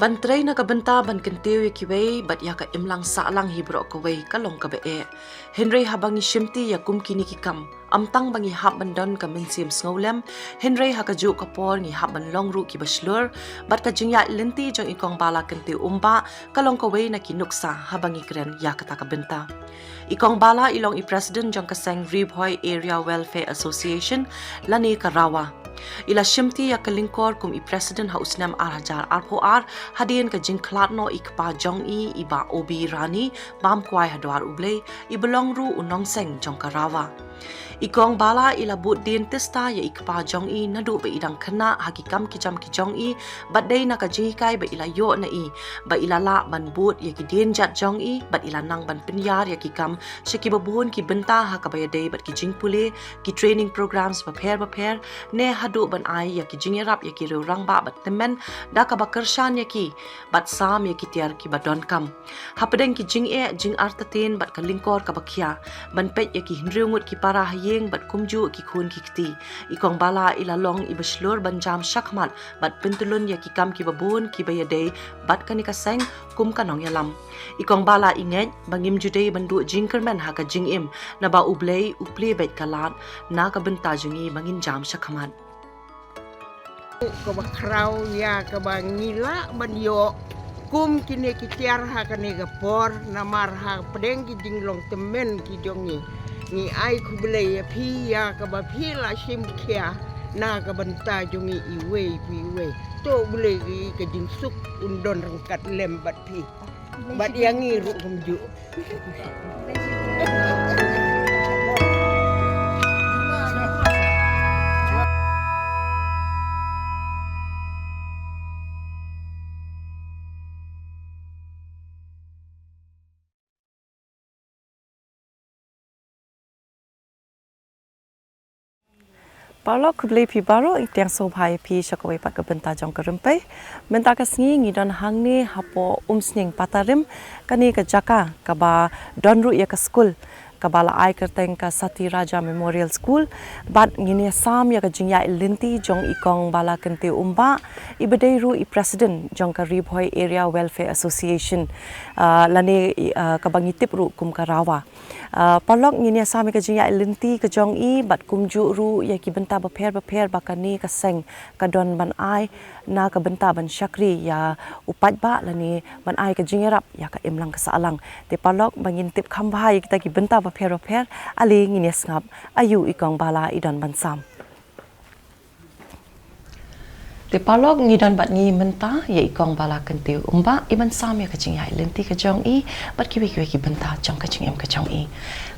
Bantray na kabenta Balakyntiew kiway bat ya ka imlang saalang hibro kaway kalong kabe. Henry habang ni shimti ya kumkini kikam. Amtang bangi haban don ka minsim ngolem. Henry hakaju kapor ni haban longru ki baslur bat ka Jingiaidlynti jong ikong Balakyntiew umba kalong kaway na kinuksa habang ikren ya kata kabenta. Ikong bala ilong i-president jong kaseng Ribhoy Area Welfare Association lani ka RAWA. Ila shimti ya kalingkor kum i-president hausnam arhajar arpoar hadien ka Jingkyrmen ikpa jong iba obi rani bam kwai hadwar ublay ibelong ru unong seng jong ka RAWA. Ikong bala ila but dentista ya ikpa jong nadu ba idang kena hakikam kijam kijong bat day na ka jikai ba ila yo na ba ila la ban but ya ki denjat jong bat ila nang ban pinyar ya kikam syakibabun ki benta ha ka day bat ki jingpule ki training programs paper ne hadu ban ai ya ki jingirap ya ki rang ba bat temen da ka bakershan ya ki bat sam ya ki tiar ki badon kam hapadeng ki jing artaten bat ka lingkor ka bakya ban pet ya ki hindriungut ki para hayeng bat kumju ki khun ki kti ikong bala ila long ibaslur banjam shakmat bat pintulun ya ki kam ki babun ki bayade bat kanika seng kum kanong yalam ikong bala inget bangim juday bandu Jingkyrmen ha ka jingim na ba uplay bet kalat na ka benta jungi bangin jam shakmat ko bakraw ya ka bangila banyo kum kini kitiar ha kani gapor namar ha pedeng ki jinglong temen ki jongi ni ai ku belai pi ya ka ba pi la sim kia na ka benta jongi iwe to belai ki jinsuk undon rangkat lembat pi bat yang ru kumju Balakyntiew pi baro itiang sobhai pi syakawai pat kabenta jong kerempai menta kasngi ngidon hangni hapo umsning patarim kani ka jaka kaba donru ya ka skul kabala ai kerteng ka Sati Raja Memorial School bat ngini sam ya ka Jingiaidlynti jong ikong Balakyntiew umba ibedai ru i president jong ka Ribhoy Area Welfare Association lani kabangi tip ru kum ka RAWA palok ngini sam ka Jingiaidlynti ka jong bat kumju ru ya ki benta baper bakani ka seng ka don ban ai na ka benta ban syakri ya upat ba lani ban ai ka jingirap ya ka imlang ka saalang te palok bangin tip khambhai kita ki benta paper ali nginias ngap ayu ikong bala idon bansam te palok ngidon bat ngi menta ya ikong Balakyntiew umba iban sam ya ka Jingiaidlynti ka jong bat kiwi ki benta jong ka jingem ka jong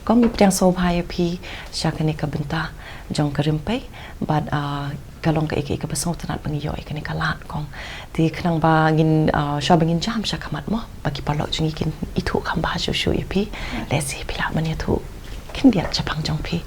kong mi pdang sobhai pi syakani ka benta jong ka rimpai bat kalong ka iki ka pasong tanat bangiyo ikani kalat kong ti khnang ba ngin shabangin jam syakamat mo bagi palok jing ikin itu khamba shu pi lesi pila mania tu kin dia chapang jong pi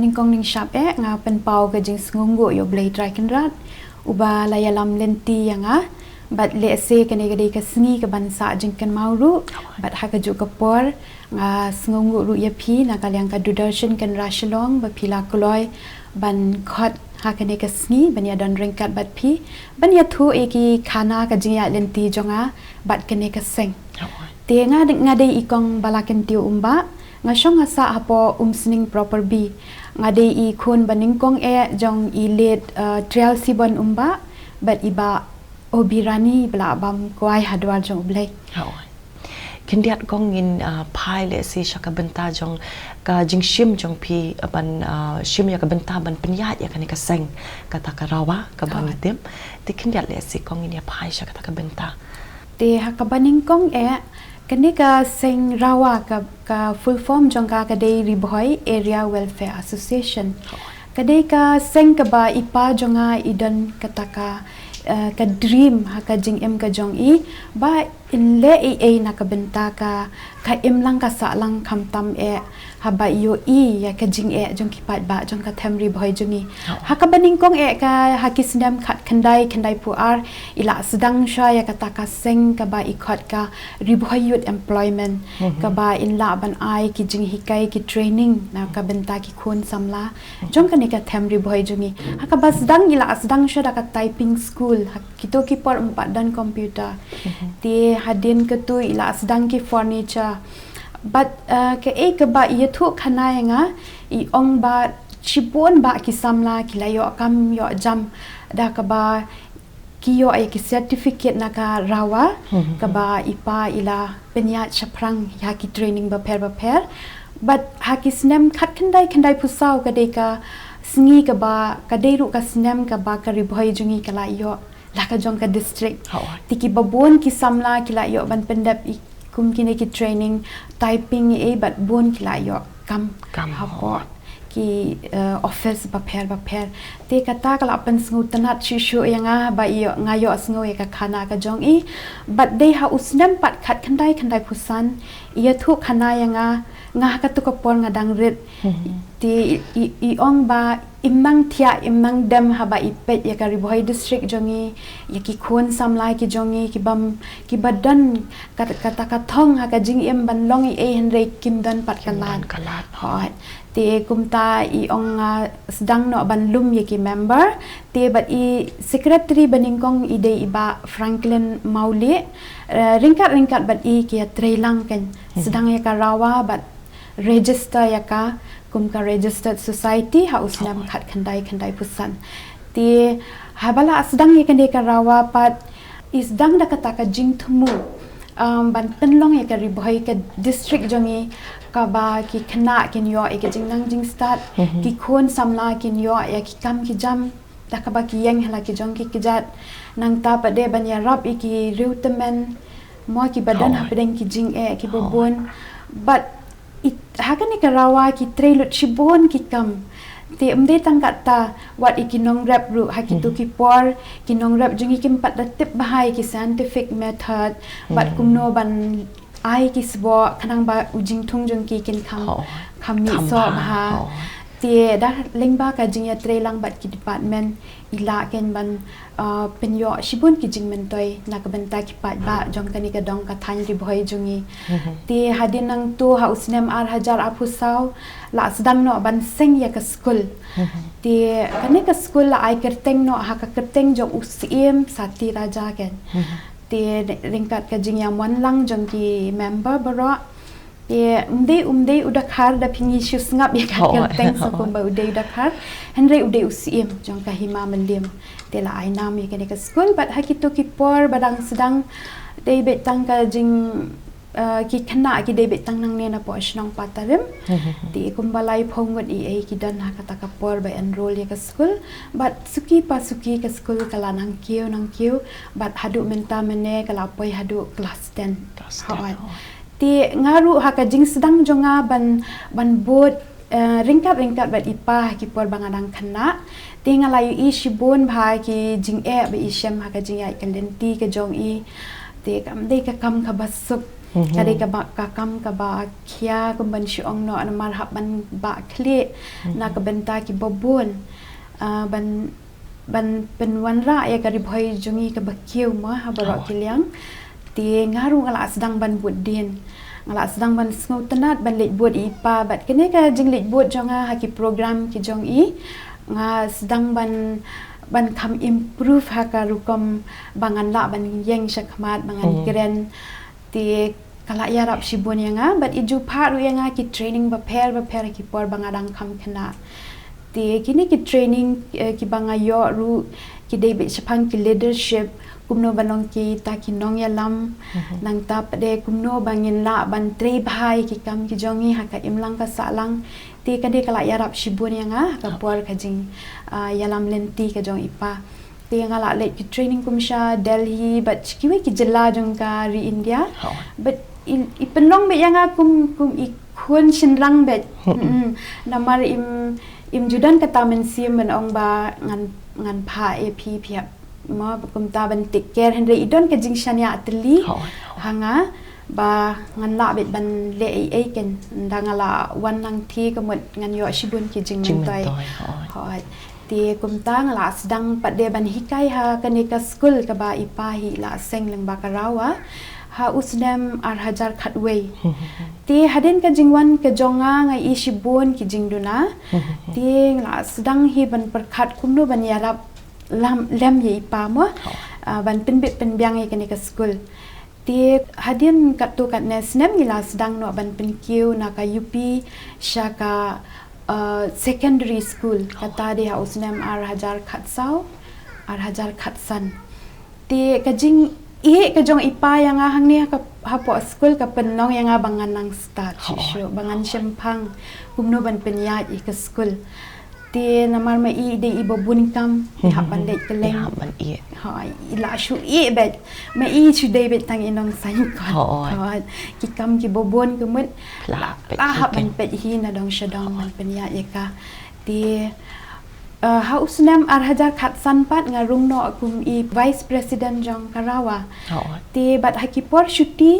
ning kong ning shap nga pen pau ka jing sngungu yo blade dry kan rat uba layalam lenti yanga bat le se kani gadi ka sngi ka bansa jingkan mauru bat ha ka ju ka por nga sngungu ru ya pi na kalyang ka dudarshan kan rashlong ba pila kuloi ban khot ha kani ka sngi ban ya don ringkat bat pi ban ya thu eki khana ka Jingiaidlynti jonga bat kani ka seng te nga dei ikong Balakyntiew umba nga shong asa hapo umsning proper b nga dei I khun baning kong jong I let trail sibon umba bat iba obirani bla bam kwai hadwal jong blai kendiat kong in pai le si syaka benta jong ka jingshim jong pi ban shim ya ka benta ban penyat ya kani ka seng kata ka RAWA ka bangitim te kendiat le si kong in ya pai syaka ka benta te hakabaning kong kani ka seng RAWA ka full form jong ka dei Ribhoy Area Welfare Association kadai ka seng ka ba ipa jonga idon kataka ka dream ha ka jingem ka jong ba inle na ka benta ka imlang ka sa lang kamtam haba yo ya ka jing jong ki pat ba jong ka thamri boy jongi haka baning kong ka hakisndam khat khandai puar ila sedang sha ya kata ka seng ka ba ikhat ka riboy youth employment ka ba in la ban ai ki jing hikai ki training na ka benta ki khon samla jong ka ne ka thamri boy jongi haka ba sedang ila sedang sha da ka typing school kito ki por empat dan komputer ti hadin ke tu ila sedang ki furniture but ke ke ba ye thu khana nga I ong ba chibon ba ki samla ki la yo kam yo jam da ka ba ki yo ki certificate na ka RAWA ka ba ipa ila penya chaprang ya ki training ba per but ha ki snem khat khandai pusau ka de ka sngi ka ba ka de ru ka snem ka ba ka ri bhoi jungi ka la yo la ka jong ka district tiki babon ki samla ki la yo ban pendap kum kini ki training typing but bon ki la yo kam hapot ki office ba per te kata kala pen sngu tanat shu yanga ba yo ngayo sngu ka khana ka jong but they ha usnam pat khat khandai pusan ia thu khana yanga nga ka tu ko por nga dang rit ti ong ba imang dem haba ipet ya ka riboy district jongi ya ki khon samlai ki jongi ki badan kata ka thong ha ka jing em ban long henry kim dan pat kalat hot ti kumta ong sedang no ban lum ya ki member ti but secretary baningkong ide iba Franklin Mauli ringkat but ki trailang kan sedang ya ka RAWA but register ya ka kum ka registered society ha usnam khat khandai pusan ti habala sedang ya kan ka RAWA pat isdang da kata ka jingthumu ban penlong ya ka riboy ka district jongi ka ba ki khana kin yo e ka jingnang jing start ki khon samla kin yo ya ki kam ki jam da ka ba ki yang hala ki jong ki jat nang ta pa de ban ya rap ki reutemen mo ki badan ha pedeng ki jing ki bobon but hakan ni ka RAWA ki trailut chibon ki kam te umde tangkat ta wat ikinong rap ru hakitu ki por kinong rap jungi kim pat tip bahai ki scientific method but kumno ban ai ki sbo kanang ba ujing thung jong ki kin kham ni so ha te da Lyngba ka jingya trailang bat ki department ila ken ban penyo shibun ki jingmen toy na ka benta ki pat ba jong kani ka dong ka than ri boy jungi te hadin nang tu ha usnem ar hajar apusau la sedang no ban seng ya ka school te kani ka school la ai kerteng no ha ka kerteng jong usiem sati raja ken te ringkat ka jingya mon lang jong ki member baro umde udah khar da pingi shus ngap ya ka kerteng so kumba ude udah khar henry ude usiem jong ka hima mendim te la ai nam ya ka school but hakitu ki por badang sedang dei betang ka jing ki khana ki dei betang nang ne na po shnong patarim ti kumbalai phongot ki dan ha kata ka por ba enroll ya ka school but suki ka school kala nang kiu but hadu menta mene kala poi hadu class 10 hawat ti ngaru ha ka jing sedang jonga ban board ringkat bat ipa ki por bangadang khana ti ngalayu shibon bha ki jing ba ishem ha ka Jingiaidlynti ka jong ti kam de ka kam ka basuk kade ka ba ka kam ka ba khia kum ban shiong no an marhab ban ba khle na ka benta ki bobon ban penwanra ya ka riboy jongi ka bakiu ma ha baro kiliang ti ngaru ngala sedang ban budin ngala sedang ban sngo tenat ban lek buat ipa bat kene ka jing lek buat jonga haki program ki jong nga sedang ban kam improve ha ka rukom bangan la ban yeng shakmat bangan keren ti kala yarap shibun yanga bat iju paru yanga ki training ba per ki por bangadang kam kena ti kini ki training ki bangayo ru ki debit shapang ki leadership kumno banong ki ta ki nong ya lam nang ta pade kumno bangin la ban tre bhai ki kam ki jongi ha ka imlang ka salang ti kade kala yarap shibun yanga ka por ka jing yalam lenti ka jong ipa ti ngala le ki training kumsha Delhi but kiwe ki jilla jong ka ri India but ipenlong be yanga kum i khun shinrang bet namar im judan ka tamen sim ban ong ba ngan pha ap phiap ma kum ta ban tik care henry idon ka jing shania atli hanga ba ngan la bet ban le ai ken dangala wan nang thi ka mut ngan yo shibun ki jing mentoi hoi ti kum tang la sedang pat de ban hikai ha kanika school ka ba ipa hi la seng Lyngba ka RAWA ha usdem ar hajar khatway ti hadin ka jingwan ka jonga ngai ishibun ki jingduna ti la sedang hi ban perkhat kumnu ban yarap lem ye ipa mo ban pinbit penbyang ye kanika school ti hadin kat tu kat nesnem ila sedang no ban penkiu na ka UP syaka secondary school kata dia usnem ar hajar khatsau ar hajar khatsan ti kajing ka jong ipa yang hang ni ka hapo school ka penong yang bangan nang start shu bangan shempang kumno ban penyat i ka school ti namar mai de ibo bunikam haban lek keleng haban i hai ila shu i bet mai i shu de bet tang inong sain ko ki kam ki bobon kemut la haban pet hi na dong shadong man penyat ye ka ti hausnam ar hajar khatsan pat ngarung no kum I vice president jong RAWA ti bat hakipor shuti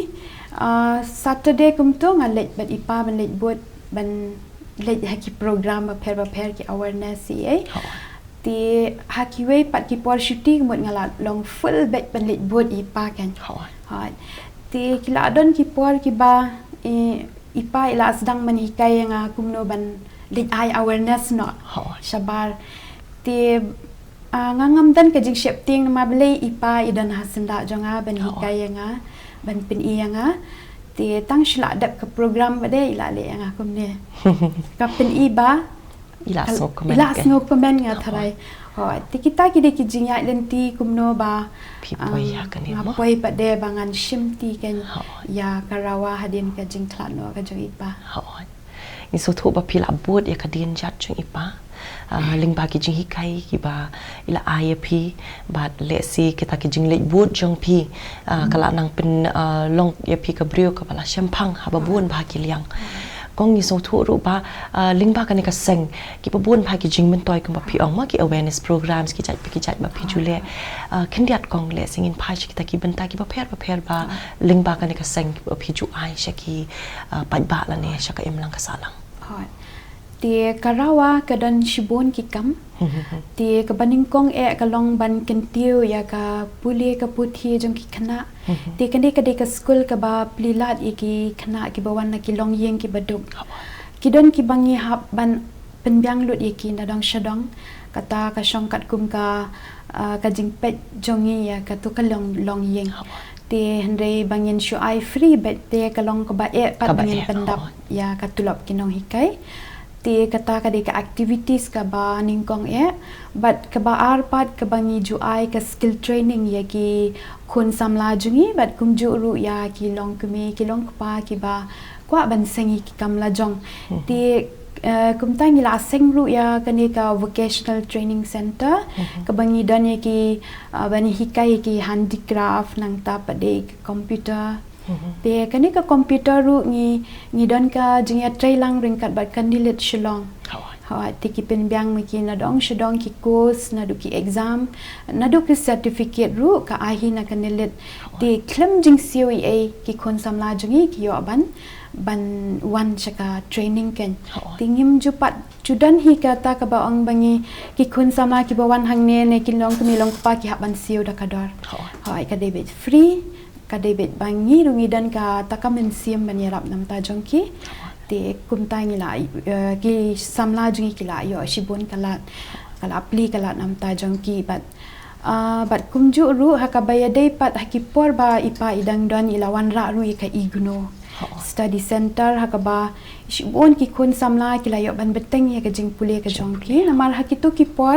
Saturday kum to ngalet bat ipa ban let bot ban let haki program ba per ki awareness si ti hakiwe pat ki por shuti mut ngalat long full bet ban let bot ipa kan ti kila adon ki por ki ba ipa ila sedang menikai yang kumno ban lit ai awareness no shabar ti ngangam dan ka jing shepting ma blei ipa idan hasenda jonga ban hikai nga ban pin i nga ti tang shla dap ka program bade ila le nga kumne ka pin i ba ila so komen nga tharai ti kita ki de ki Jingiaidlynti kumno ba pipoi ya kan ma poi pade bangan shimti kan ya ka RAWA hadin ka jing klan no ka jong ipa ni so thu ba pila bot ya kadin jat chung ipa Lyngba ki jing hikai ki ba ila IAP ba le si kita ki jing le bot jong pi kala nang pin long ya pi ka brio ka bala shempang ha ba bun ba ki liang kong ni so thu ru ba Lyngba ka ni ka seng ki pa bun ba ki jing mentoi ka ba pi ong ma ki awareness programs ki jat ba pi jule kindiat kong le singin pa kita ki benta ki ba pher ba Lyngba ka ni ka seng ki ba pi ju ai shaki pa ba la ne shaka imlang ka salang ti RAWA kadan shibon ki kam ti ka baningkong ka long Balakyntiew ya ka puli ka puthi jong ki khana ti kande ka school ka ba plilat ki khana ki bawan na ki long yeng ki baduk ki don ki bangi hap ban penbyang lut ki na dong shadong kata ka shong kat kum ka jingpet jongi ya ka tu ka long yeng ti hendai bangin shu ai free bet te ka long ka ba pat bangin pendap ya ka tulop kinong hikai ti kata ka de ka activities ka ba ningkong but ka ba arpat ka bangi ju ai ka skill training ya ki khun samla jungi but kum ju ru ya ki long kumi ki long pa ki ba kwa ban sengi ki kam la jong ti kum ta ngi la seng ru ya ka ni ka vocational training center ka bangi dan ya ki bani hikai ki handicraft nang ta pa de computer te kani ka computer ru ngi don ka jingya trailang ringkat bat kandilit shilong ti ki penbyang mi ki na dong shidong ki course na du ki exam na du ki certificate ru ka ahi na kandilit ti klem jing COEA ki kon samla jungi ki yo ban wan chaka training ken tingim jupat judan hi kata ka ba ong bangi ki kun sama ki bawan hang ne ki long kumi long pa ki haban siu da kador ka debit free ka debit bangi rungi dan ka takamen siam banyarap nam ta jongki ti kumta ngila ki samla jungi kila yo shibun kala apli kala nam ta jongki but kumju ru hakabaya dei pat hakipor ba ipa idang don ilawan ra ru ka igno study center hakaba shibun ki kun samla kila yo ban beteng ya ka jing pule ka jongki namar hakitu ki por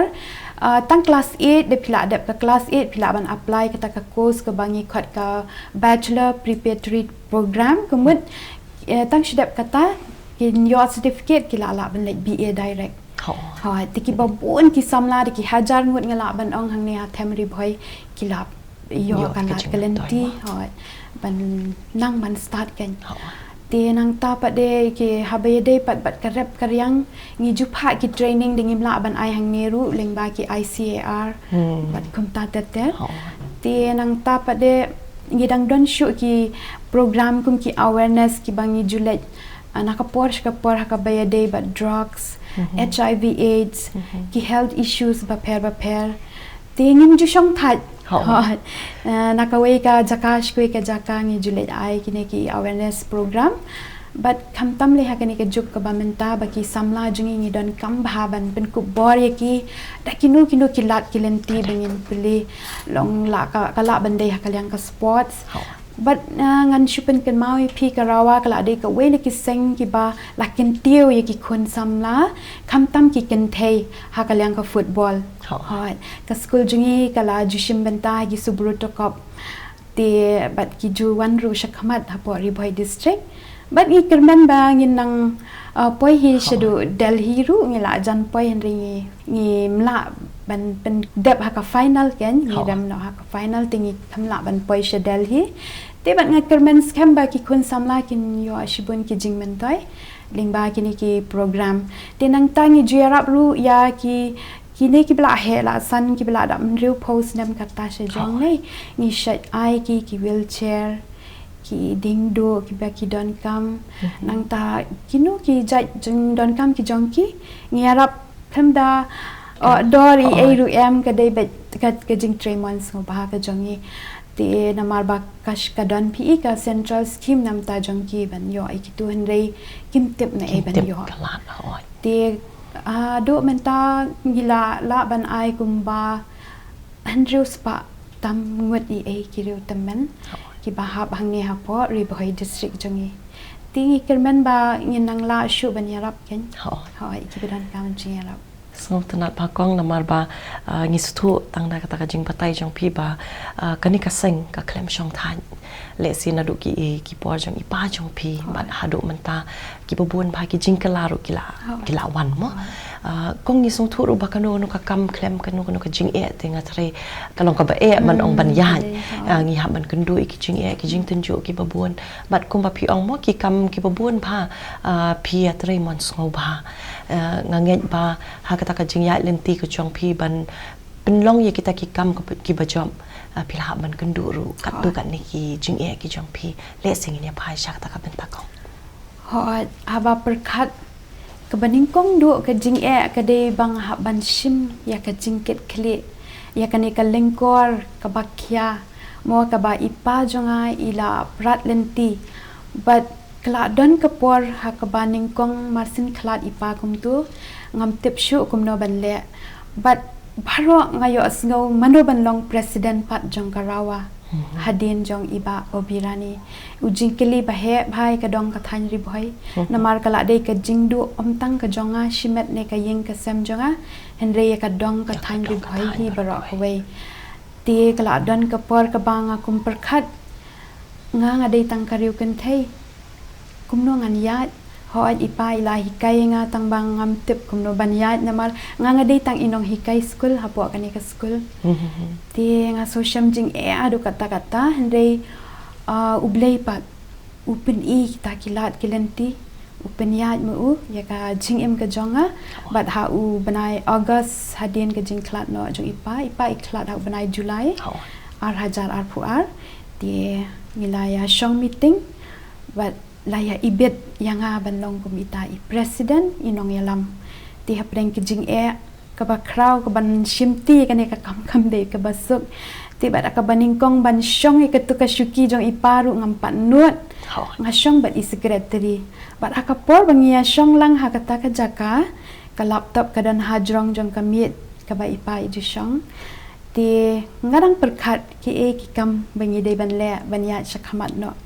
tang class 8 de pila adap ka class 8 pila ban apply kata ka course ka bangi khat ka bachelor preparatory program kemut tang shidap kata kin your certificate kila ala ban like BA direct tiki babun ki samla de ki hajar ngut ngala ban ong hang ne thamri boy kila yo kan la kalenti ban nang ban start kan ti nang ta pa de ki habai de pat karep karyang ngi jupa ki training dingim la ban ai hang neru Lyngba ki ICAR bat kum ta te ti nang ta pa de ngidang don syuk ki program kum ki awareness ki bangi julet nakapor shkapor hakabaya day but drugs, HIV AIDS, ki health issues baper tingin ju syong that nakaway ka jakash kwe ka jaka ngi julet ai kine ki awareness program but kamtam le hakani ka juk ka bamenta baki samla jungi ngi don kam bhaban Jingpynkupbor ye ki dakinu kilat kilenti bengin pili long la ka kala bandai hakalyang ka sports but ngan shupen kan mau pi ka RAWA kala de ka we le ki seng ki ba Balakyntiew ye ki kun samla kamtam ki kan thei hakalyang ka football hoi ka school jungi kala jushim benta gi subruto kop te but ki ju wan ru shakhamat hapo Ribhoi district but Jingkyrmen ba ngin nang poi hi shadu Delhi ru ngila jan poi henri ngi mla ban pen dep haka final ken ngi ram no haka final tingi thamla ban poi she Delhi te ban Jingkyrmen scam ba ki kun samla kin yo ashibun ki jingmen toy Lyngba kini ki program te nang tangi juarap ru ya ki kini ki bla he la san ki bla dam riu post nam kata she jong nei ngi shat ai ki wheelchair ki dingdo ki baki don kam nang ta kinu ki jai jeng don kam ki jong ki ngiarap thamda dori eru em ka dei bet ka Jingkyrmen ngo ba ka jongi te namar ba kash ka don pi ka central scheme nam ta jong ki ban yo ai ki tu henrei kim tip na e ban yo te do menta gila la ban ai kumba Andrew spa tam ngut i ki riu tamen ki bahab hangi hapo Ribhoi district jongi tingi Jingkyrmen ba nginang la shu ban yarap ken hoi ki bidan kam jingarap so tanat pakong namar ba ngisutu tangda kata ka jingpatai jong pi ba kani ka seng ka klem shong than le sina du ki por jong ipa jong pi ban hadu menta ki bubun ba ki jingkalaru kila wan mo kong ngisung thu ru ba kanu no ka kam klem kanu ka jing e tinga tre kalong ka ba e man ong ban yan ngi ha man kundu ki jing e ki jing tunju ki bubun bat kum ba pi ong mo ki kam ki bubun ba pi atre mon sngo ba nganget ba ha kata ka Jingiaidlynti ko chong pi ban penlong ye kita ki kam ki bajom pilha ban kenduru katu kan ni ki jing e ki chong pi le sing ni phai sha kata ka ben takong hot aba perkat kebaningkong du ke jing e ka de bang ha ban shim ya ka jingket kle ya ka ni ka lengkor ka bakya mo ka ba ipa jonga ila pratlenti but kala don kapor ha ka baningkong marsin klat ipa kum tu ngam tip shu kum no ban le but baro ngayo asngo mano ban long president pat jong ka RAWA hadin jong iba obirani ujingkeli bahe bhai ka dong ka than Ribhoi namar kala de ka jingdu omtang ka jonga shimet ne ka yeng ka sem jonga henre ka dong ka than Ribhoi hi baro we ti kala don ka por ka banga kum perkhat nga de tang ka riu kan thei kumno ngan yat hoi ipa ila hikai nga tang bang ngam tip kumno ban yat namar nga de tang inong hikai school hapo kani ka school ti nga social jing e adu kata henre ublei pat open e kita kilat kilenti open yat mu ya ka jing em ka jonga but ha u banai August hadin ka jing klat no jong ipa iklat ha banai July ar hajar ar puar ti ngilaya shong meeting but laya ibet yang ban long komita i president inong yalam ti hapreng ki jing e ka ba kraw ka ban shimti ka ne ka kam de ka basuk ti ba ka baningkong ban shong ka tu ka shuki jong iparu ngam panut nga shong bat i secretary ba ka por bangia shong lang ha kata ka jaka ka laptop ka dan hajrong jong ka mit ka ba ipa i ju shong ti ngarang perkhat ki e ki kam bangi de ban le ban ya shakhamat no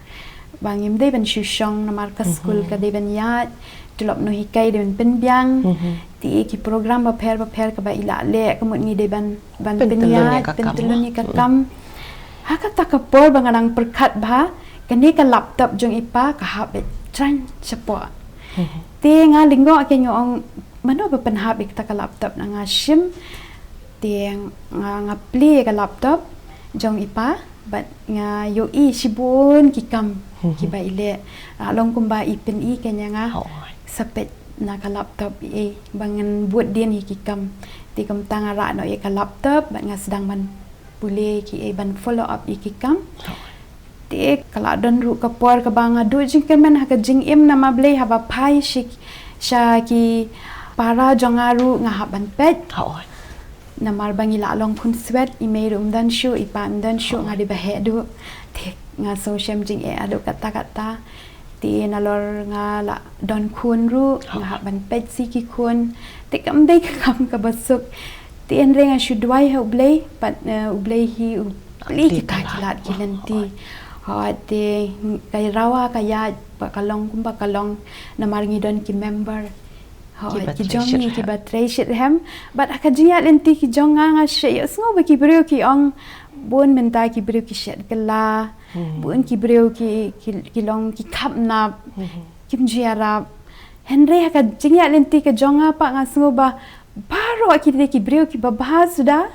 bangim de ban shushong namar ka school ka de ban yat tulop no hikai de ban penbyang ti ki program ba pher ka ba ila le kamut ni de ban penyat pentulun ni ka kam ha ka ta ka por banganang perkhat ba kani ka laptop jong ipa ka habet tran chapo ti nga lingo ke nyong mano ba pan habik ta ka laptop na nga shim ti nga play ka laptop jong ipa but nga yo i shibun ki kam ki ba ile long kumba ipen i kanya nga sapet na ka laptop e bangan buat din ki kam ti kam tanga ra no e ka laptop ba nga sedang man pule ki e ban follow up i ki kam Ti kalau don ru kapor ka bang adu jingkermen ha ka jingim nama blei haba pai shik sha ki para jongaru nga haban pet namar bangi la long kun swet email dan shu ipan dan shu nga di bahe du te nga social jing adu kata-kata ti nalor nga la don kun ru nga haban pet si ki kun te kam dei kam ka basuk ti en renga shu dwai ha blei pat blei hi blei kita kilat kilanti te kay rawa kaya pakalong kumba kalong namar ngidon ki member ki jongi ki batray shit hem but Jingiaidlynti ki jonga nga she sngo ba ki breu ki ong bun menta ki breu ki shet kala bun ki breu ki long ki kapna kim jiara henry Jingiaidlynti ka jonga pa nga sngo ba baro ki breu ki babah sudah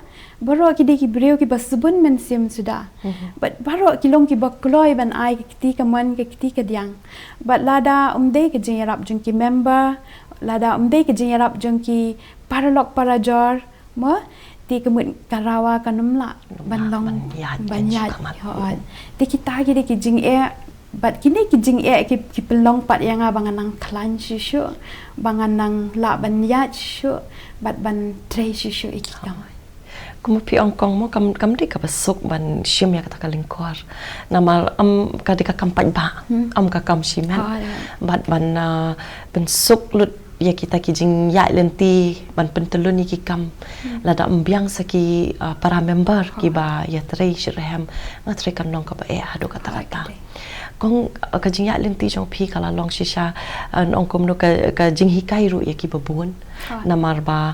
baro ki breu ki basubun men sim sudah but baro ki long ki bakloi ban ai ki ka man ki ka diang but lada umde ki jingarap jung ki member lada umde ki jingarap jung ki paralok parajor mo ti kemut karawa kanumla bandong banyat ti kita ki jing but kini ki jing ki pelong pat yang banganang klan shu banganang la banyat shu but ban tre shu ikam Kamu pi ongkong mo kam di ka pasuk ban shim ya kata kalingkor namal ka di ka kampat ba ka kam shimen ban suk lut ya kita ki Jingiaidlynti ban pentelun ki kam lada ambiang saki para member ki ba ya tre shirhem ngatre kan nong ka ba hadu kata-kata kong ka Jingiaidlynti jong pi kala long shisha ongkom no ka jinghikai ru ya ki babun namar ba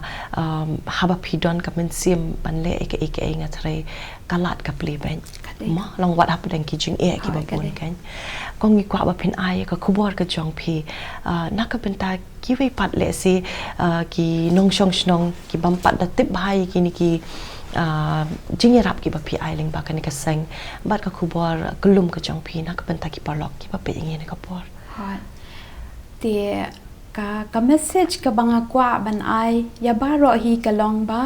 haba pidon ka mensim banle eke ngatre kalat ka pleben ma long wat hap den ki jing ki babun kan kong gi kwa ba pin ai ka kubor ka jong pi naka benta ki we pat le si ki nong shong snong ki bampat da tip bai ki ni ki jingirap ki ba pi ai Lyngba kan ka seng bat ka kubor kelum ka jong pi nak benta ki parlok ki ba pe ingin ka por ti ka message ka banga kwa ban ai ya baro hi ka long ba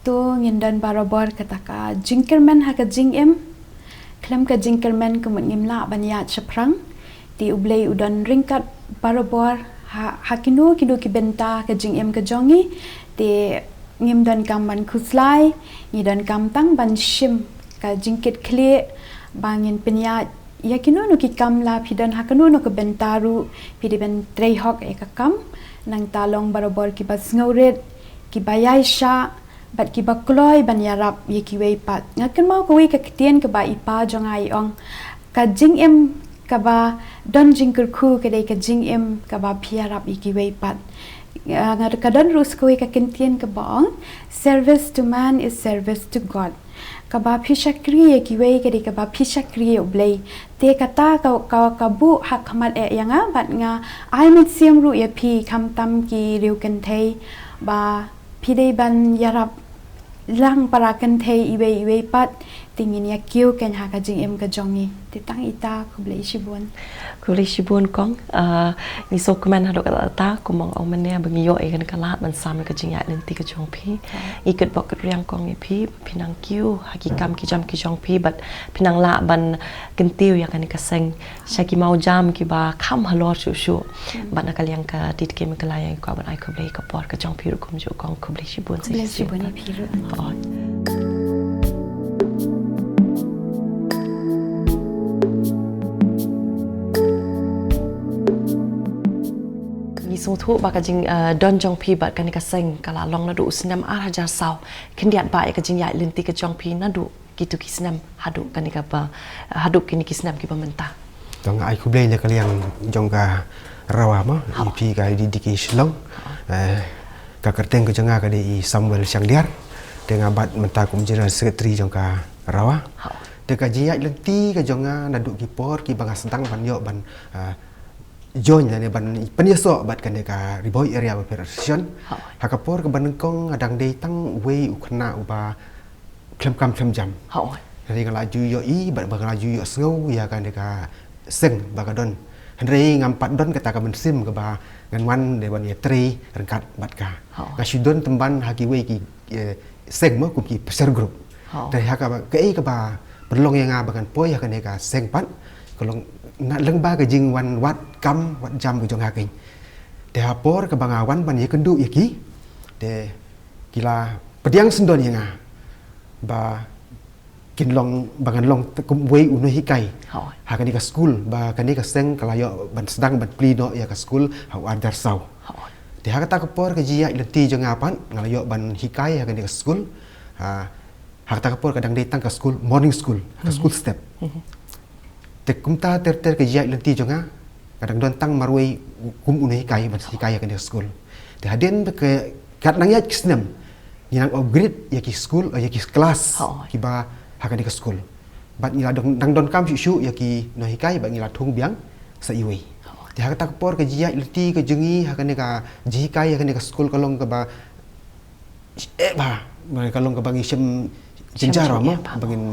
tu ngindan barobor kata ka Jingkyrmen ha ka jingim klam ka Jingkyrmen ka ngimla ban ya chaprang ti ublei udan ringkat barobor ha kinu ki benta ka jingim ka jongi ti ngimdan kam ban kuslai ngidan kam tang ban shim ka jingkit kle bangin penya yakino no ki kam la pidan hakano no ka bentaru pidi ben trei hok ka kam nang talong barobor ki bas ngauret ki bayai sha bat ki bakloi ban yarap yeki wei pat ngakan mau ko wei ka kitien ka ba ipa jongai ong ka jingim ka ba don jingkurku ka dei ka jingim ka ba piarap yeki wei pat ngar kadon rus ko ka kentien ka bong service to man is service to God ka ba phishakri ki wei ka di ka ba phishakri oblei te kata ka bu hak hamat yanga bat nga ai mit siam ru ya phi kham tam ki riu kan thei ba phi dei ban yarap lang para kan thei iwe pat tingin ya kiu kan ha ka jingim ka jongi ti tang ita kublei shibun kong ni so kuman hado kata ta kumong ong mane bangi yo kan kalat man sam ka Jingiaidlynti ka jong pi ikut bok riang kong pi pinang kiu hakikam ki jam ki jong pi bat pinang la ban kentiu ya kan ka seng shaki mau jam ki ba kham halor shu ban nakal yang ka dit ke mekalaya ko ban ai kublei ka por ka jong pi ru kum jo kong kublei shibun pi ru sung thu ba ka jing don jong pi bat kan ka seng kala long na du snam ar hajar saw kindiat ba ka Jingiaidlynti ka jong pi na du kitu ki snam hadu kan ka ba hadu kini ki snam ki ba menta dong ai ku blei le ka liang jong ka rawa ma pi ka di ki shlong ka kerteng ka jonga ka di Samuel Sangdiar dengan bat menta kum jira secretary jong ka rawa de ka Jingiaidlynti ka jonga na du ki por ki banga sentang ban yo ban join ni ban penyesok bat kan ka riboy area operation hakapor ke banengkong adang dei tang wei ukna uba klem jam hari kala ju yo i bat bakala ju yo sngau ya kan ka seng bagadon hari ngampat don kata ka bensim ke ba ngan wan de ban ye tri rengkat bat ka ka shudon temban haki wei ki seng mo ku ki peser group dari haka ke ba perlong yang bagan poi akan eka sengpat kalau nak Lyngba ke jing wan wat kam wat jam ke jong haking de hapor ke bangawan ban ye kendu yaki de kila pediang sendon yang ba kinlong bangan long kum wei unu hikai hakan eka school ba kan eka seng kalayo ban sedang ban plino ya ke school hau adar sau de hakata kapor ke Jingiaidlynti jong apan ngalayo ban hikai hakan eka school hakta kapor kadang datang ke school morning school ke school step te kumta ter ke Jingiaidlynti jonga kadang dontang marwei kum unai kai ban hikai ke school te haden ke kat nang yat kisnem yang upgrade ya ki school ya ki kelas ki ba hakan ke school bat ngila dang don kam shu ya ki no hikai ba ngila thung biang sa iwi te hakta kapor ke Jingiaidlynti ke jengi hakan ka jikai hakan ke school kalong ke ba ba kalong ke bangi sem Jinjaro mah bangin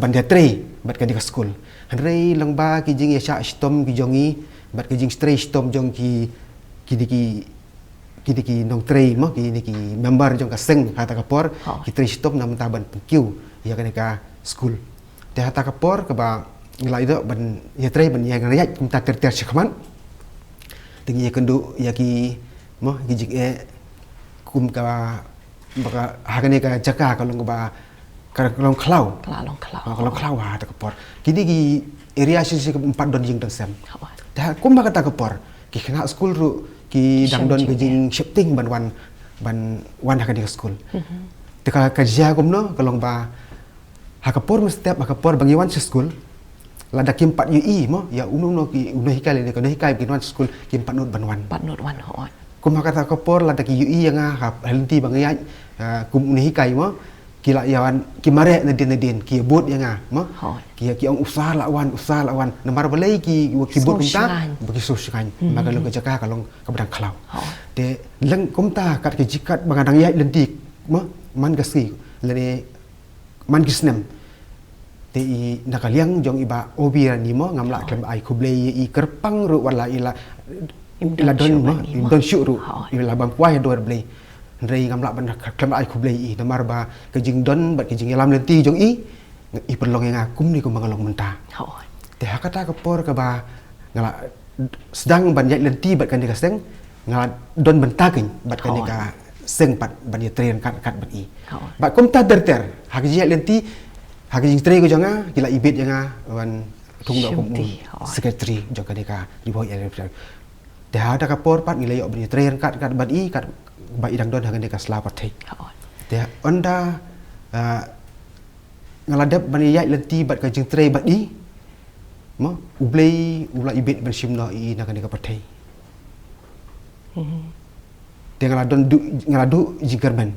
ban Rotary bat ka di school hanrei Lyngba ki jing ya stom ki jongi bat ki jing stray stom jong ki nong tray mah ki member jong ka seng hata kapor ki tray stom nam ta ban kiu ya ka school te hata kapor ka ba ngelai do ban ya tray ban ya ngayat kum ta ter sekman tingi ya kendu ya ki mah ki jing kum ka baka hakane ka jaka kalong ba kalong klau tak kepor kini ki area sisi empat don jing dan sem dah kum ba kata kepor ki kena school ru ki dang don ke jing shifting ban wan hakane school teka kerja kum no kalong ba hakapor setiap hakapor bagi wan school lada ki 4 UI mo ya no ki uno hikai le ko hikai ki wan school ki 4 not ban wan kum kata kapor lada ki UI yang henti bangayat kum unih kai mo kila yawan ki mare nadin ki bot yang mo ki ong usah lawan namar balai ki bot kumta bagi sosikan maka lo kejaka kalong kabadang klau de leng kumta kat ke jikat bangadang Jingiaidlynti mo man gasi lene man gisnem te i nakaliang jong iba obiran ni mo ngamla klem ai kublei i kerpang ru wala ila ila don syuru ila bam puai dor blei rei ngamla ban klem ai kublei i namar ba ke jing don bat ke jing Jingiaidlynti jong i perlong yang akum ni ko mangalong menta te hakata kapor ka ba ngala sedang ban Jingiaidlynti bat kan seng ngala don bentakin bat kan ka seng pat ban ye train kat bat i bat kum ta ter hak Jingiaidlynti hak jing train ko jonga kila ibet yang wan tung do kum secretary jong ka ribo ya dah ada kapor pat nilai yok beri train kat bat i kat ba idang don hangan dekat selapat thei dah onda ngaladap ban Jingiaidlynti bat ka jing train bat i mo ublei ula ibet ban simno i nakan dekat pathei dia ngaladu Jingkyrmen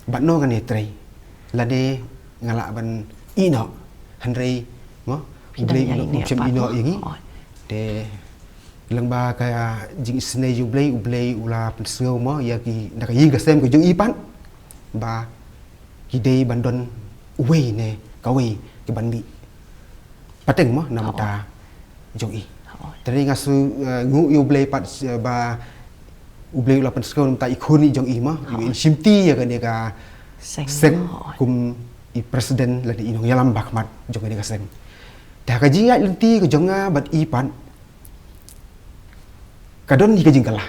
bat no kan train lade ngalak ban ino hanrei mo ublei macam ino yangi de Lyngba kaya jing isnei ublei ula penseu mo ya ki nak yi gasem ko jung ipan ba ki dei bandon uwei ne kawi ki banbi pateng mo namata jung i tadi ngasu ngu ublei pat ba ublei ula penseu namata ikuni jung i mo in simti ya kan ka seng kum i presiden ladi inong yalam bakmat jung ka seng dah ka Jingiaidlynti ko jonga bat ipan kadon ni kajing kalah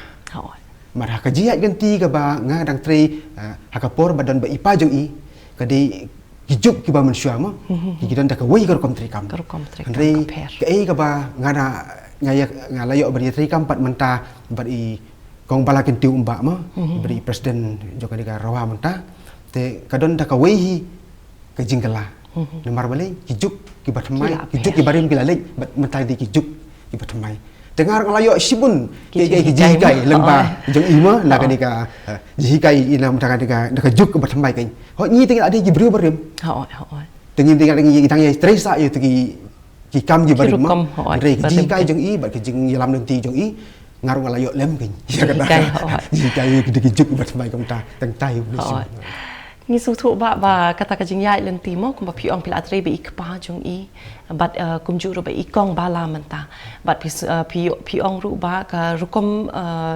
marah ka Jingiaidlynti ka ba nga dang tre hakapor badon ba ipa jong i kadi kijuk ki ba manusia mo ki dan da ka wei ka kom tre kam andre ka ka ba nga na nga layo ba tre kam pat menta ba i kong Balakyntiew umba mo beri presiden jong ka RAWA menta te kadon da ka wei ka jingkala namar balai kijuk ki batmai kijuk ki barim ki lalek bat menta di kijuk ki batmai dengar ngalayo sibun ke jikai Lyngba jong ima na ka jikai ina mta ka juk bat mai kan ho ni tinggal ada ji bru barim tinggal tang ye stresa ye ki kam ji barim ma re jikai jong i bat ke jing Jingiaidlynti jong i ngaru ngalayo lem kan ya kata jikai ke juk bat mai kam ta tang tai Ngisu thu ba kata ka Jingiaidlynti mo kum ba piong pila atre be ikpa jong I but kum ju ro be ikong bala menta but piong ru ba ka rukom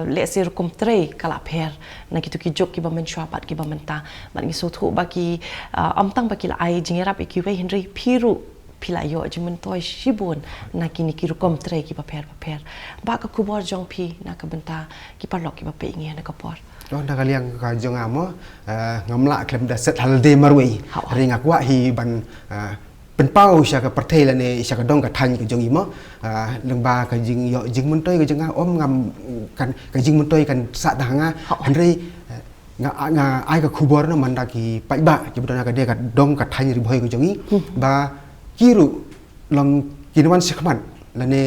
let's say rukom tre kala pher na kitu ki jok ki ba menchwa pat ki ba menta but ngisu thu ba ki amtang ba ki la ai jingerap ikiwe henry piru pila yo jimen toy shibun na kini ki rukom tre ki ba pher ba ka kubor jong pi na ka benta ki parlok ki ba pe nge na ka por Oh, nak kalian ka jong amo ngamla klem da set halde marwei ring akwa hi ban pen pau sya ka perthai la ne sya ka dong ka than ka jong imo Lyngba ka jing yo jing mun toy ka jong om ngam kan ka jing mun toy kan sa danga henry nga ai ka khubor no manda ki pai ba ki bodona ka de ka dong ka than ri bhoi ka jong I ba kiru long kinwan sikman la ne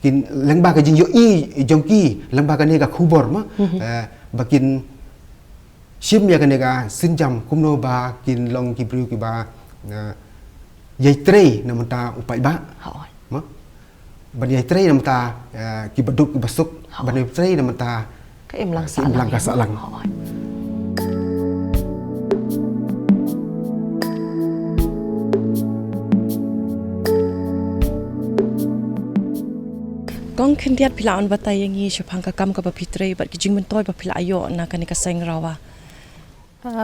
kin Lyngba ka jing yo I jong ki Lyngba ka ne ka khubor ma bakin sim ya kanega sinjam kumno ba kin long ki bru ki ba yai tre namata upai ba ma ban yai tre namata ki baduk ki basuk ban yai tre namata ka im lang sa lang Kong kendiat pila on batai yang I syapang ka kam ka bapitre bat ki jingmen toy ba pila ayo na kan ka seng rawa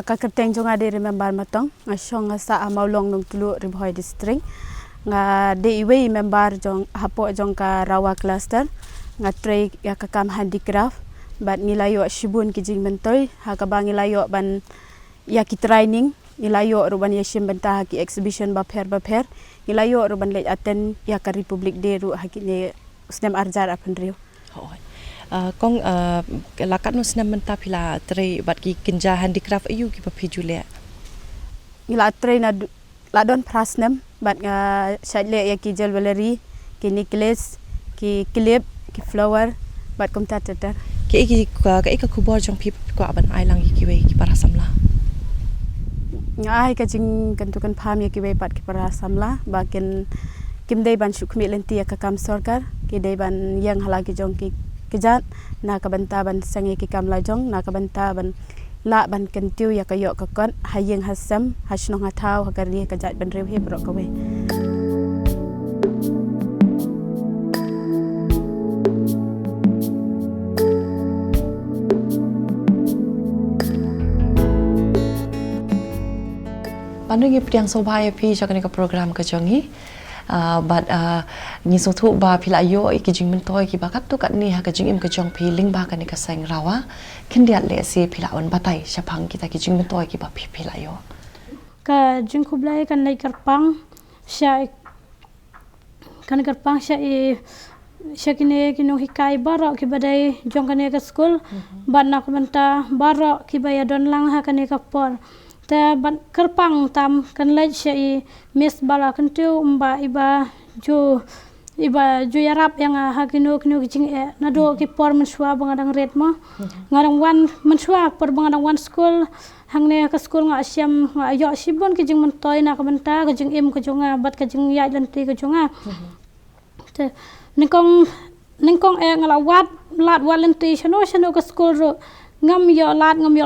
ka kerteng jong ade remember matong ngasong sa amaulong nung tulu ribhoi district nga de iwe member jong hapo jong ka rawa cluster nga tray ya ka kam handicraft bat nilayo shibun ki jingmen toy ha ka bang nilayo ban ya ki training nilayo ruban ya shim bentah ki exhibition ba pher nilayo ruban le aten ya ka republic day ru ha ki ne Snem arjar apan riu. Kong lakat no snem menta pila tre bat ki kinja handicraft ayu ki papi jule. Ila tre na la don prasnem bat nga shadle ya ki jewelry ki necklace ki clip ki flower bat kom tatar. Ki ka kubor jong pi ko aban ai lang ki we ki para samla. Nga ai ka jing kantukan pham ya ki we pat ki para samla bakin kim dei ban shukmi lenti ya ka kam sarkar ki dei ban yang halagi jong ki kijat na ka banta ban sangi ki kam la jong na ka banta ban la ban kentiu ya ka yo ka kon hayeng hasam hasnong hatau ha kari ka jat ban rew he bro ka we Panungi priang sobaya pi jakani ka program ka jongi but ni so thu ba pila yo ki jingmen toy ki bakat tu kat ni ha ka jingim ka jong pi Lyngba ka ni ka seng rawa kendiat le se pila on batai syapang kita ki jingmen toy ki ba pila yo ka jingkublai kan nai karpang sya sya kini kinong hikai baro ki badai jong kan ka school ban nak benta baro ki baya don lang ha kan ka por ta ban karpang tam kan lai sya Miss Balakyntiew mba iba jo yarap yang ha kino kicing nado ki por mensua bangadang red mo ngadang wan mensua por bangadang wan school hangne ka school nga asyam nga ayo sibon ki jing mentoy na ka benta ka jing im ka jonga bat ka jing Jingiaidlynti ka jonga te ningkong ngalawat lat walenti shano ka school ro ngam yo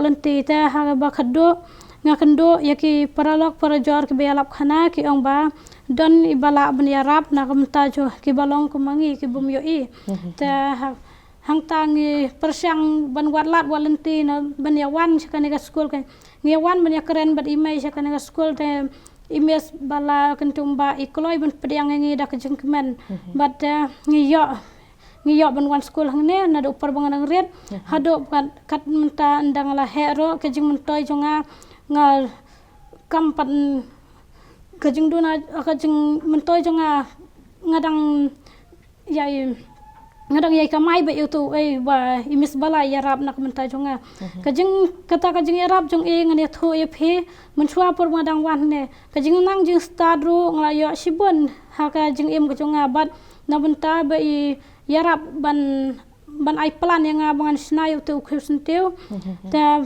lenti te ha ba khado nga kendo yaki paralok para jor ki belap khana ki ong ba don ibala ban yarap na kamta jo ki balong kumangi ki bum yo I ta hang tangi persyang ban watlat walenti na ban yawan sakane ka school ka ngiawan ban ya keren bat imai sakane ka school te imes bala kentum ba ikloi ban pediang ngi da ka Jingkyrmen bat ngiyo ban wan school hangne na do par bangang red hado kan kat menta ndang la hero ke jing mentoy jonga nga kampan kajing duna kajing mentoy jonga ngadang yai kamai ba itu ba imis bala yarap nak mentai jonga kajing yarap jong ngane tho phe mensua por ngadang wan ne kajing nang jing stadru nglayo sibon ha kajing im jonga bat na benta ba yarap ban ai plan yang abangan snayu tu khusenteu ta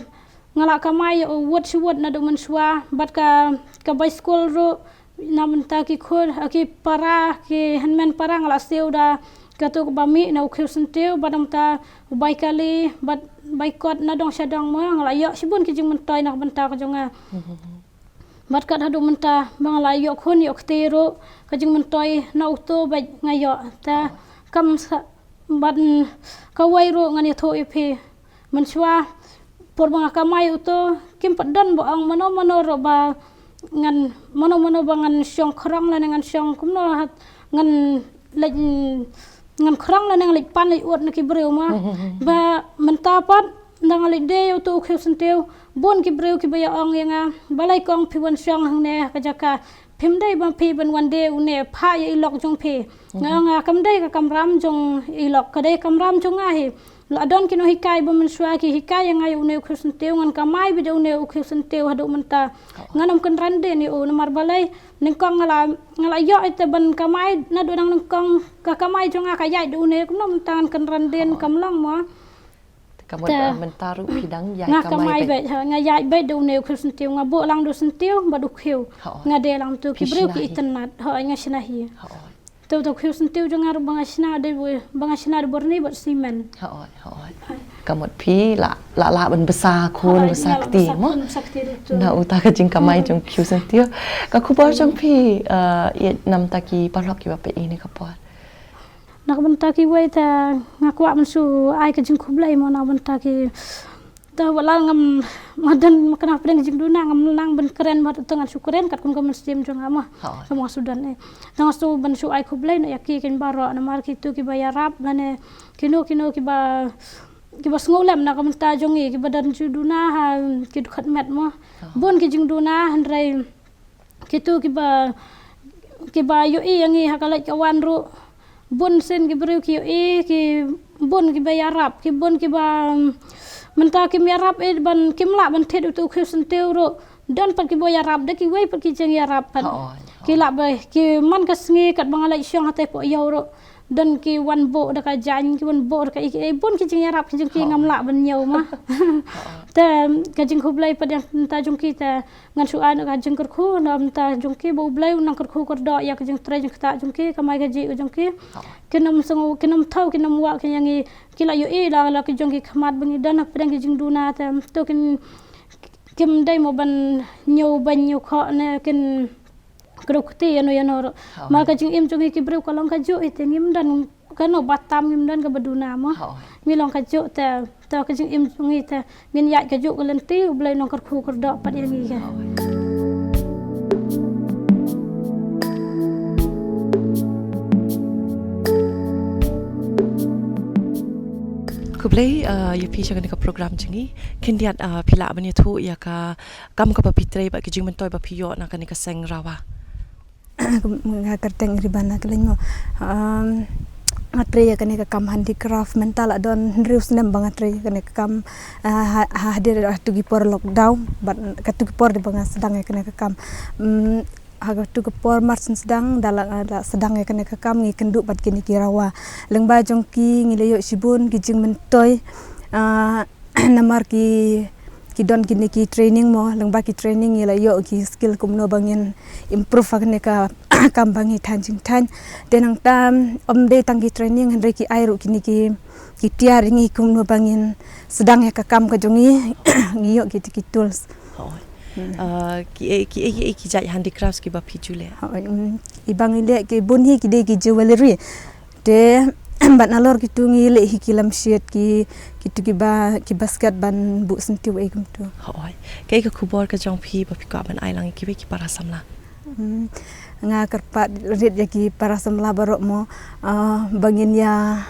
ngala kamai wot na do mensua bat ka by school ro na benta ki khur ki para ki hanmen para ngala seu da katuk bami na ukhusenteu badam ta ubai kali bat baikot na dong syadong mo ngalayo sibun ki jing mentoi nak benta ka jonga bat kat hadu menta bang layo khun yok tiro ka jing mentoi na uto bai ngayo ta kam ban ka wairo ngani tho ipi menchwa por bang kamai uto kim padan bo ang mano ro ba ngan mano bangan syong krang la ngan syong kumno hat ngan lek ngan krang la nang lek pan lek ut na ki breu ma ba menta pat nang lek de uto khu senteu bon ki breu ki baya ong yanga balai kong piwan syong hang ne ka jaka phim dai bang phi ban wan de une pha ye lok jong phe nga kam dai ka kam ram jong i lok ka dai kam ram jong a he la don kino hikai bo mensua ki hikai yang ayu ne ukhusen teu ngan kamai bi de ne ukhusen teu hadu menta nganam kan rande ni o namar balai ningkong ngala yo ite ban kamai na do nang ningkong ka kamai jonga ka yai du ne kunom tan kan randen kamlang mo kamot mentaru pidang yai nga kamai be nga yai be du ne ukhusen teu nga bo lang du sen teu ba du khiu nga de lang tu ki breu ki itanat ho nga shinahi tu khiu sen teu jonga ru bangasna de borni bot simen kamot pi la ban besar kun besakti mo na uta ka jing kamai jong khiu sen teu ka khubor jong pi ye nam ta ki palok ki ba pe ini ka por nak benta ki wei ta ngakwa mensu ai ka jing khublai mo nak benta ki ta wala ngam madan makna pedeng jing duna ngam nang ben keren mat tengan syukuren kat kun ka muslim jong ama sama sudan tang su ben su ai khublai na yaki ken baro na mar ki tu ki bayarap lane kino ki ba sngolem na ka benta jong ki badan ju duna ha ki khat met mo bon ki jing duna handrai ki tu ki ba yo i yangi hakalai kawan ru bon sen ki breu ki ki bon ki bayarap ki bon ki ba menta ki miarap ban kimla ban thet tu khisen teuro dan pat ki boyarap de ki wei pat ki jeng yarap pat ki la ba ki man ka sngi kat bangalai syong hate po yauro dan ki wan bo da ka jan ki wan bo da ka bon ki jeng yarap ki jeng ki ngamla ban nyau ma ta ka jeng khublai pat yang ta jong ki ta ngan su an ka jeng kerkhu nam ta jong ki bo blai nang kerkhu kor do ya ka jeng tre jeng ta jong ki kamai ka ji jong ki kenam sango kenam thau kenam wa ke yang ki la yo la ki jong ki khamat bangi dan pedang ki jeng duna ta to kim dai mo ban nyau kho ne ken krokti yano ma ka jing im jong ki breu kalong ka jo ite ngim dan kano batam ngim dan ka baduna mo mi long ka jo ta ka jing im jong ite ngin ya ka jo kalenti ublai nong kerkhu kerdo pat yang ka kublai ya pi chagan ka program jingi kindiat pila bani thu ya ka kam ka papitre ba ki jing mentoi ba piyo na ka ni ka seng rawa ngakarteng ribana kelengo ngatre ya kane kam handicraft mental adon rius nem bangatre kane kam hadir tu gipor lockdown bat katu gipor di banga sedang ya kane kam haga tu gipor marsen sedang dalam sedang ya kane kam ngi kenduk bat kini kirawa Lyngba jongki ngileyo sibun kijing mentoi namar ki don kini ki training mo Lyngba ki training ila yo ki skill kumno bangin improve agne ka kam bangi tanjing tan denang tam omde tang ki training hendre ki airu kini ki tiar ngi kumno bangin sedang ya ka kam ka jongi ngiyo ki tools ki jai handicrafts ki ba pijule ibang ile ki bunhi ki de ki jewelry de bat nalor gitu ngile hikilam shit ki basket ban bu senti we gum tu hoi ke ka khubor ka jong phi ba pika ban ai lang ki be ki para samla nga karpat rit ya ki para samla barok mo bangin ya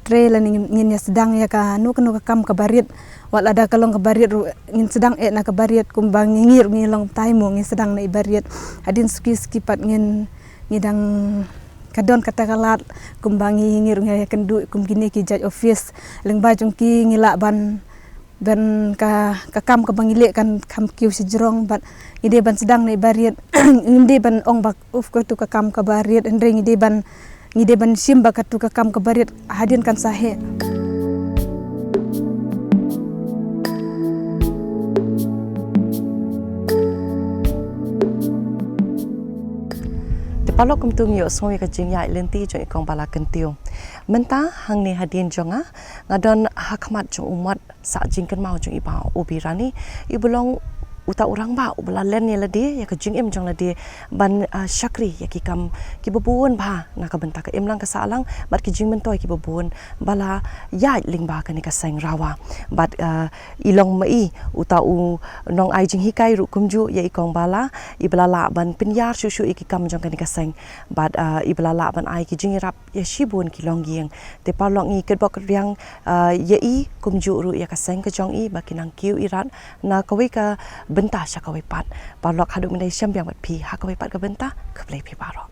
trail ngin ya sedang ya ka nu ka kam ka barit wal ada kalong ka barit ngin sedang na ka barit kumbang ngir ngilong taimo ngin sedang na ibarit adin ski pat ngidang kadon kata kalat kumbangi ngir ngaya kendu kumgine ki judge office Lyngba jongki ngila ban ka kam ka bangile kan kam kiu sejrong bat ide ban sedang na ibariat inde ban ong bak uf ko tu ka kam ka bariat endre ide ban simba ka tu ka kam ka bariat hadin kan sahe Palok kumtung yo soi ka Jingiaidlynti jong ikong Balakyntiew. Menta hang ni hadin jonga ngadon hakmat jong umat sa jingken mau jong iba ubirani ibulong uta orang ba ubala len ya lade ya ka jingem jong lade ban syakri ya ki kam ki bobon ba na ka benta ka imlang ka salang bat ki jingmen toy ki bobon bala ya Lyngba ka ni ka seng RAWA bat ilong mai uta u nong ai jing hikai ru kumju ya ikong bala ibala la ban pinyar susu iki kam jong ka ni ka seng bat ibala la ban ai ki jingirap ya shibun ki long gieng te palong i kedbok riang ya i kumju ru ya ka seng ka jong i bakinang kiu irat na kawi ka benta syakawi pat palok haduk mendai syambiang bat pi hakawi pat ka benta ka play pi baro